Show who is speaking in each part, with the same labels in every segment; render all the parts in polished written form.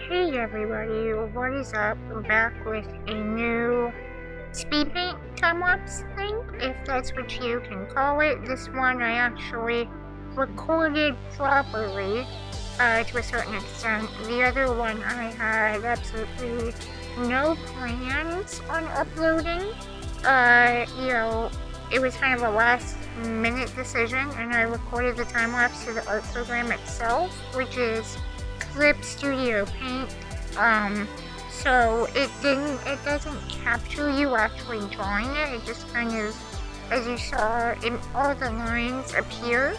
Speaker 1: Hey everybody, what is up? I'm back with a new speedpaint time-lapse thing, if that's what you can call it. This one I actually recorded properly to a certain extent. The other one I had absolutely no plans on uploading. It was kind of a last-minute decision, and I recorded the time-lapse to the art program itself, which is Clip Studio Paint. So it doesn't capture you actually drawing it. It just kind of, as you saw, all the lines appear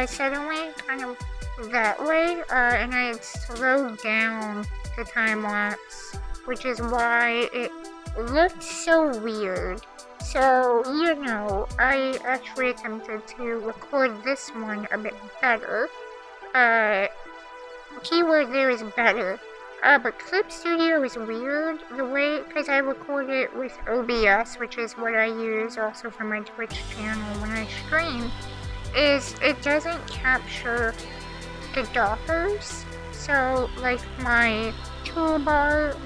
Speaker 1: suddenly, kind of that way. And I had slowed down the time lapse, which is why it looked so weird. So, I actually attempted to record this one a bit better. Keyword there is better. But Clip Studio is weird the way, because I record it with OBS, which is what I use also for my Twitch channel when I stream, is it doesn't capture the dockers. So, like my toolbar,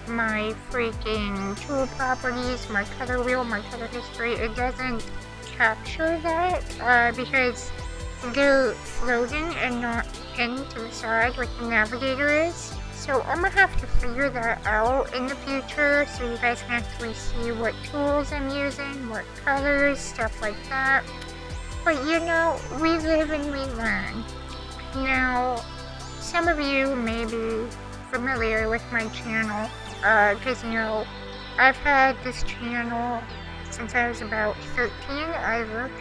Speaker 1: my freaking tool properties, my color wheel, my color history, it doesn't capture that, because they're floating and not pinned to the side like the navigator is. So I'm gonna have to figure that out in the future so you guys can actually see what tools I'm using, what colors, stuff like that. But we live and we learn. Now, some of you may be familiar with my channel, because I've had this channel since I was about 13. I looked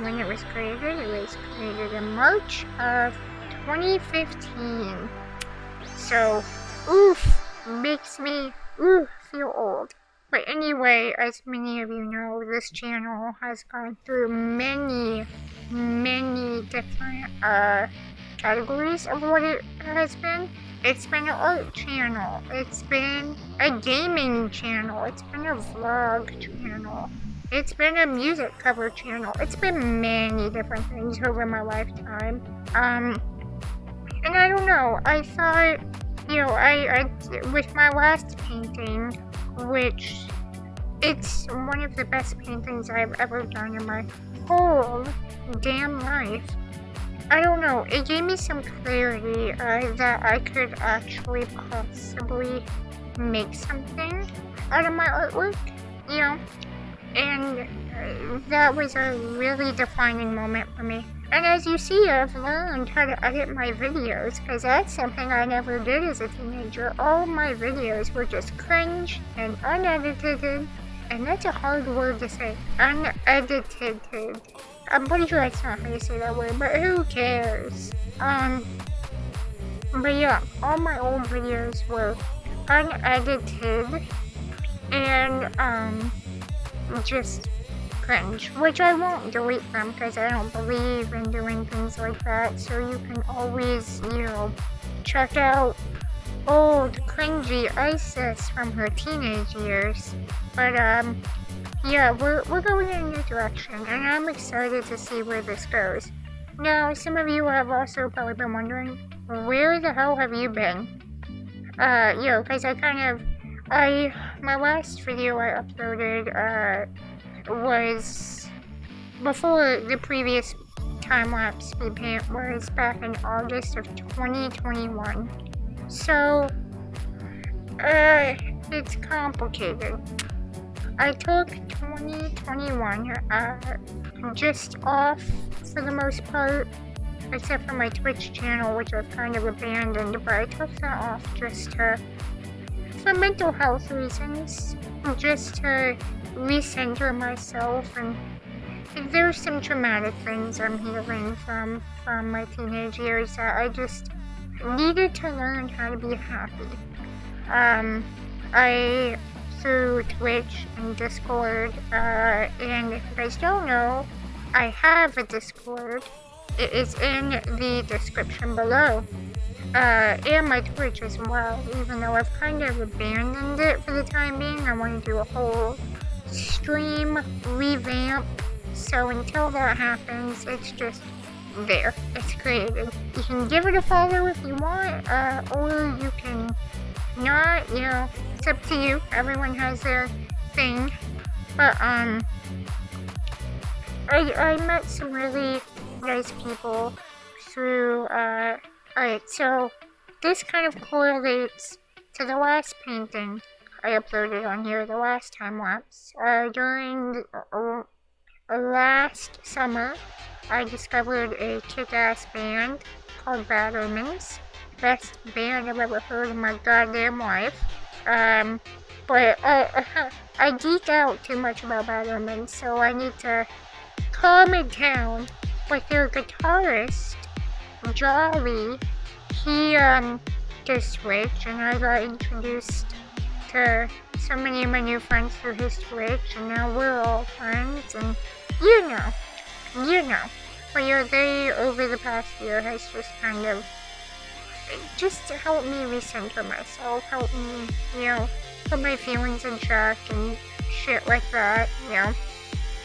Speaker 1: when it was created. It was created in March of 2015. So, makes me, feel old. But anyway, as many of you know, this channel has gone through many different categories of what it has been. It's been an art channel, it's been a gaming channel, it's been a vlog channel, it's been a music cover channel, it's been many different things over my lifetime. And I don't know, I thought, I with my last painting, which it's one of the best paintings I've ever done in my whole damn life. I don't know, it gave me some clarity that I could actually possibly make something out of my artwork, and that was a really defining moment for me. And as you see, I've learned how to edit my videos, because that's something I never did as a teenager. All my videos were just cringe and unedited, and that's a hard word to say, unedited. I'm pretty sure that's not how you say that word, but who cares? But yeah, all my old videos were unedited and, just cringe, which I won't delete them because I don't believe in doing things like that, so you can always, check out old cringy Isis from her teenage years. But, yeah, we're going in a new direction, and I'm excited to see where this goes. Now, some of you have also probably been wondering, where the hell have you been? Because my last video I uploaded, was before the previous time-lapse speed paint, was back in August of 2021. So, it's complicated. I took 2021 just off for the most part, except for my Twitch channel, which I've kind of abandoned, but I took that off just for mental health reasons, just to recenter myself, and there's some traumatic things I'm healing from my teenage years that I just needed to learn how to be happy. Through Twitch and Discord, and if you guys don't know, I have a Discord. It is in the description below, and my Twitch as well, even though I've kind of abandoned it for the time being. I want to do a whole stream revamp, so until that happens, it's just there, it's created. You can give it a follow if you want, or you can not, it's up to you. Everyone has their thing. But, I met some really nice people through, alright, so this kind of correlates to the last painting I uploaded on here, the last time lapse. During last summer, I discovered a kick-ass band called Bad Omens. Best band I've ever heard in my goddamn life. But I geek out too much about Bad Omens, so I need to calm it down. But their guitarist, Jolly, he just switched, and I got introduced to so many of my new friends through his Twitch, and now we're all friends, and you know. But yeah, they, over the past year, has just kind of just helped me recenter myself, helped me, put my feelings in check and shit like that,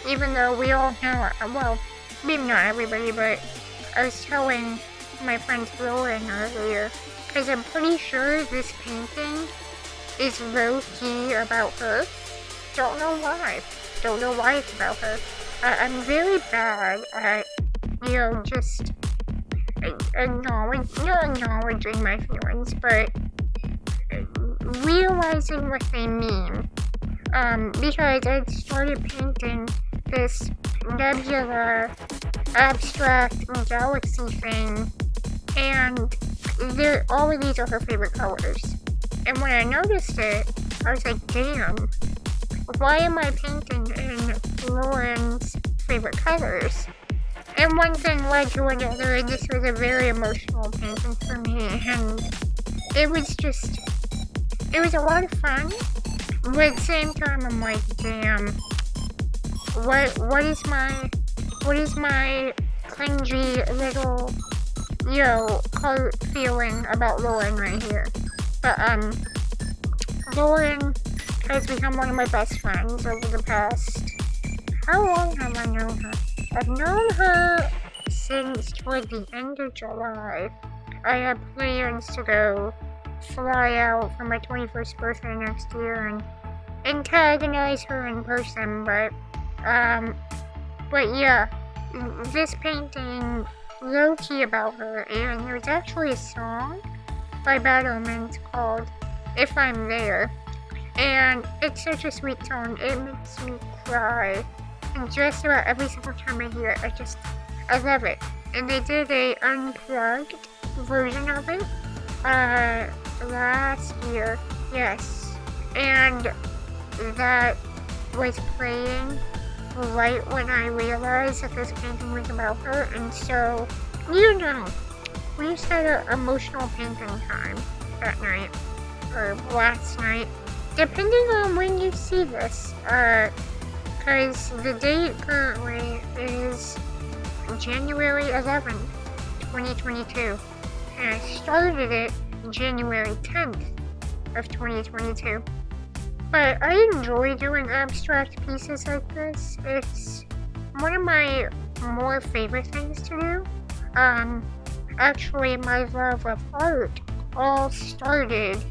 Speaker 1: Even though we all know, well, maybe not everybody, but I was telling my friend Lauren earlier, because I'm pretty sure this painting is low-key about her. Don't know why it's about her. I'm very bad at, just not acknowledging my feelings, but realizing what they mean. Because I started painting this Nebula abstract galaxy thing, and all of these are her favorite colors. And when I noticed it, I was like, damn, why am I painting in Lauren's favorite colors? And one thing led to another, and this was a very emotional painting for me, and it was a lot of fun, but at the same time, I'm like, damn, what is my cringy little, heart feeling about Lauren right here? But, Lauren has become one of my best friends over the past, how long have I known her? I've known her since toward the end of July. I have plans to go fly out for my 21st birthday next year and antagonize her in person, but yeah, this painting low-key about her, and there's actually a song by Bad Omens called If I'm There, and it's such a sweet song. It makes me cry, and just about every single time I hear it, I love it. And they did a unplugged version of it last year, yes, and that was playing right when I realized that this painting was about her, and so, we just had an emotional painting time that night, or last night, depending on when you see this, because the date currently is January 11th, 2022, and I started it January 10th of 2022. But I enjoy doing abstract pieces like this. It's one of my more favorite things to do. Actually, my love of art all started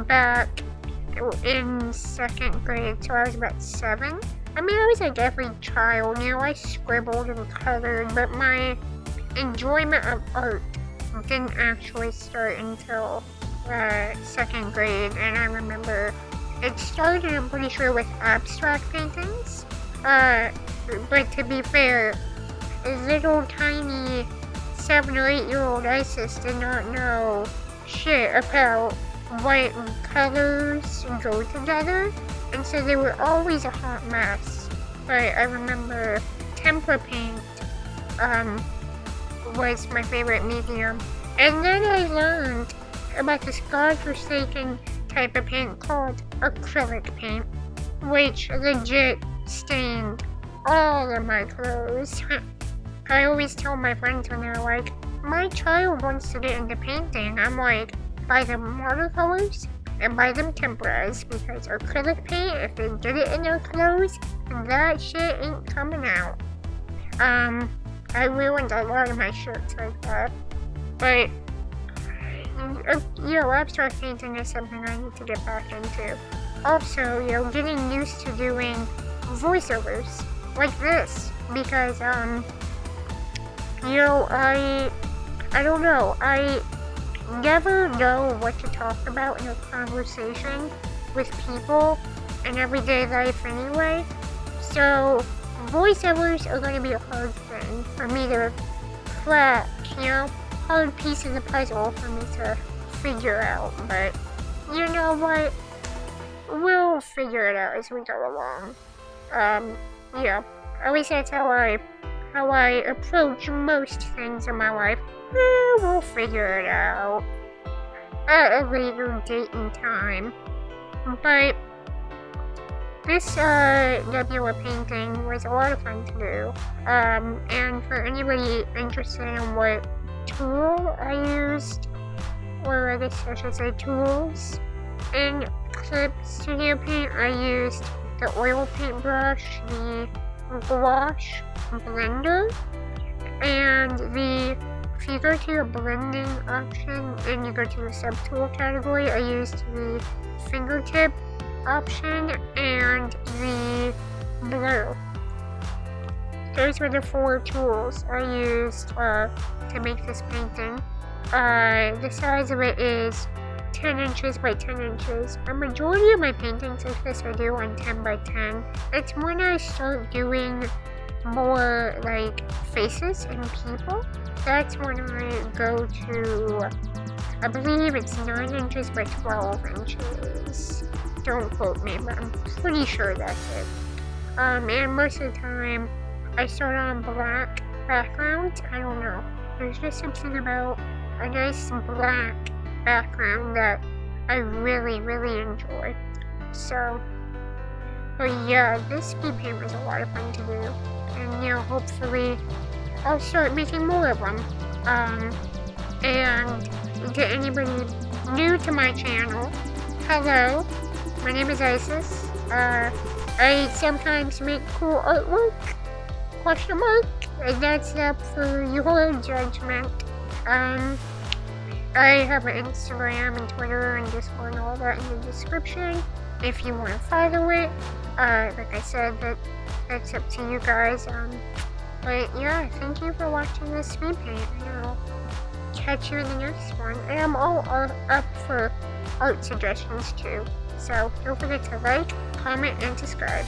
Speaker 1: back in 2nd grade, so I was about 7. I mean, I was like every child, I scribbled and colored, but my enjoyment of art didn't actually start until 2nd grade, and I remember it started, I'm pretty sure, with abstract paintings, but to be fair, little tiny 7 or 8-year-old Isis did not know shit about what colors go together, and so they were always a hot mess. But I remember tempera paint was my favorite medium, and then I learned about this godforsaken type of paint called acrylic paint, which legit stained all of my clothes. I always tell my friends when they're like, my child wants to get into painting, I'm like, buy them watercolors and buy them temperas, because acrylic paint, if they get it in their clothes, that shit ain't coming out. I ruined a lot of my shirts like that. But abstract painting is something I need to get back into. Also, getting used to doing voiceovers like this because I don't know. I never know what to talk about in a conversation with people in everyday life anyway. So voiceovers are going to be a hard thing for me to crack, hard piece of the puzzle for me to figure out. But you know what? We'll figure it out as we go along. At least that's how I approach most things in my life. We'll figure it out at a later date and time. But this Nebula painting was a lot of fun to do. And for anybody interested in what tool I used, or I guess I should say tools, in Clip Studio Paint, I used the oil paintbrush, the gouache blender, and if you go to the blending option and you go to the subtool category, I used the fingertip option and the blur. Those were the 4 tools I used to make this painting. The size of it is 10 inches by 10 inches. A majority of my paintings like this I do on 10 by 10. It's when I start doing more like faces and people, that's when I go to, I believe it's 9 inches by 12 inches. Don't quote me, but I'm pretty sure that's it. And most of the time I start on black background. I don't know. There's just something about a nice black background that I really, really enjoy. So, but yeah, this speed paint was a lot of fun to do. And hopefully I'll start making more of them. And to anybody new to my channel, hello, my name is Isis. I sometimes make cool artwork, ? And that's up for your judgment. I have an Instagram and Twitter and Discord and all that in the description if you want to follow it. Like I said, that's up to you guys. But yeah, thank you for watching this speed paint, and I'll catch you in the next one. And I'm all up for art suggestions too. So don't forget to like, comment, and subscribe.